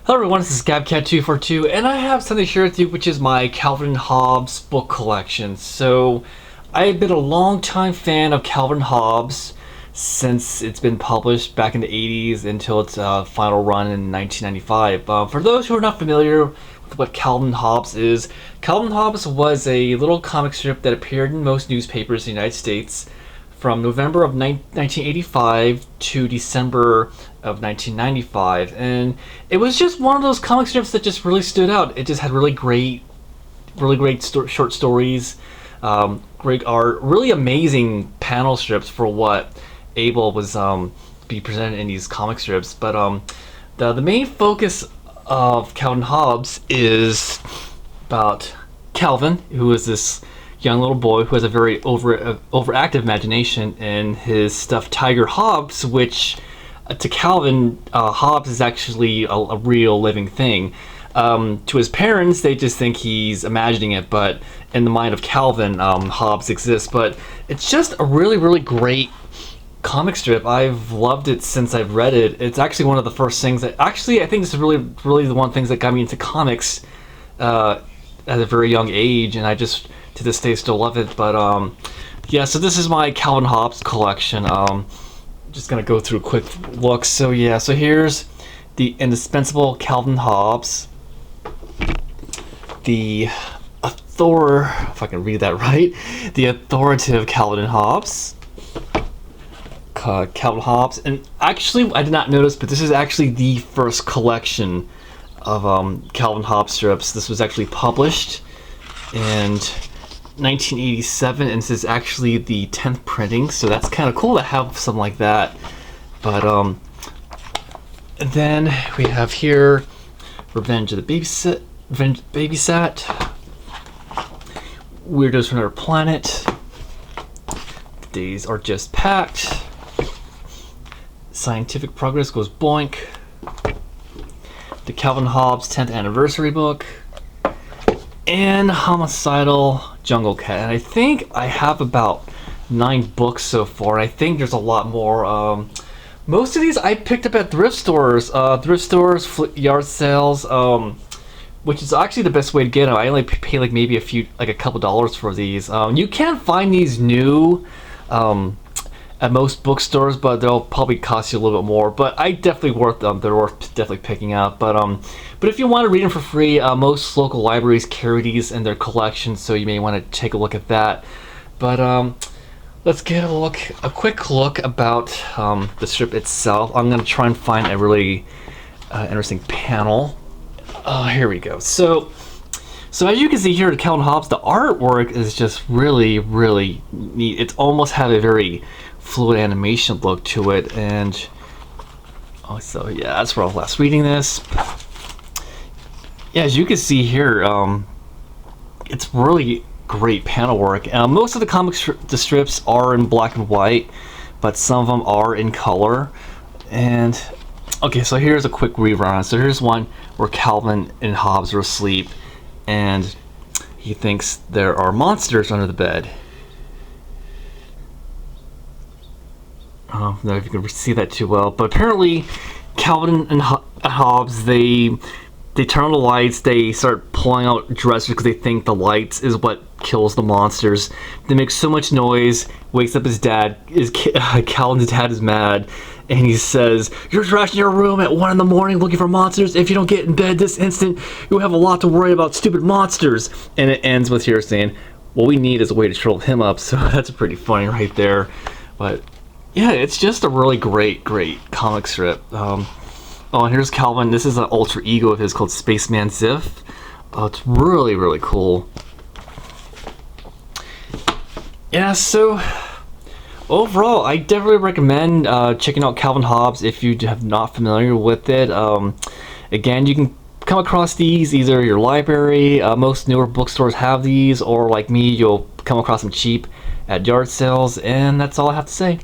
Hello everyone, this is GabCat242, and I have something to share with you, which is my Calvin and Hobbes book collection. So, I've been a long-time fan of Calvin and Hobbes since it's been published back in the 80s until its final run in 1995. For those who are not familiar with what Calvin and Hobbes is, Calvin and Hobbes was a little comic strip that appeared in most newspapers in the United States from November of 1985 to December of 1995, and it was just one of those comic strips that just really stood out. It just had really great short stories, great art, really amazing panel strips for what able was be presented in these comic strips. But the main focus of Calvin Hobbes is about Calvin, who is this young little boy who has a very overactive imagination, and his stuffed tiger Hobbes, which to Calvin, Hobbes is actually a real living thing. To his parents, they just think he's imagining it, but in the mind of Calvin, Hobbes exists. But it's just a really great comic strip. I've loved it since I've read it. It's actually one of the first things that actually I think this is really the one things that got me into comics at a very young age, and I just to this day still love it. But yeah, so this is my Calvin Hobbes collection. Just gonna go through a quick look. So yeah, so here's the indispensable Calvin Hobbes, the if I can read that right, the authoritative Calvin and Hobbes, Calvin Hobbes. And actually, I did not notice, but this is actually the first collection of Calvin Hobbes strips. This was actually published in 1987, and this is actually the 10th printing, so that's kind of cool to have something like that. But and then we have here Revenge of the Babysat, Weirdos from Another Planet, The Days Are Just Packed, Scientific Progress Goes Boink, the Calvin Hobbes 10th Anniversary book, and Homicidal Jungle Cat. And I think I have about 9 books so far. I think there's a lot more. Most of these I picked up at thrift stores, yard sales, which is actually the best way to get them. I only pay like maybe a couple dollars for these. You can find these new at most bookstores, but they'll probably cost you a little bit more. But I definitely worth them. They're worth definitely picking up. But if you want to read them for free, most local libraries carry these in their collection, so you may want to take a look at that. But let's get a quick look about the strip itself. I'm going to try and find a really interesting panel. Here we go. So as you can see here at Calvin Hobbes, the artwork is just really neat. It's almost had a very fluid animation look to it, and so yeah, that's where I was last reading this. Yeah, as you can see here, it's really great panel work. Most of the strips are in black and white, but some of them are in color. And okay, so here's a quick rerun. So here's one where Calvin and Hobbes are asleep, and he thinks there are monsters under the bed. I don't know if you can see that too well, but apparently Calvin and Hobbes, they turn on the lights, they start pulling out dressers because they think the lights is what kills the monsters. They make so much noise, wakes up his dad. Calvin's dad is mad, and he says, "You're trashing your room at 1 in the morning looking for monsters. If you don't get in bed this instant, you'll have a lot to worry about, stupid monsters." And it ends with here saying, "What we need is a way to troll him up." So that's pretty funny right there. But yeah, it's just a really great comic strip. Oh, and here's Calvin. This is an alter ego of his called Spaceman Ziff. Oh, it's really cool. Yeah, so overall, I definitely recommend checking out Calvin Hobbes if you have not familiar with it. Again, you can come across these either your library. Most newer bookstores have these, or like me, you'll come across them cheap at yard sales. And that's all I have to say.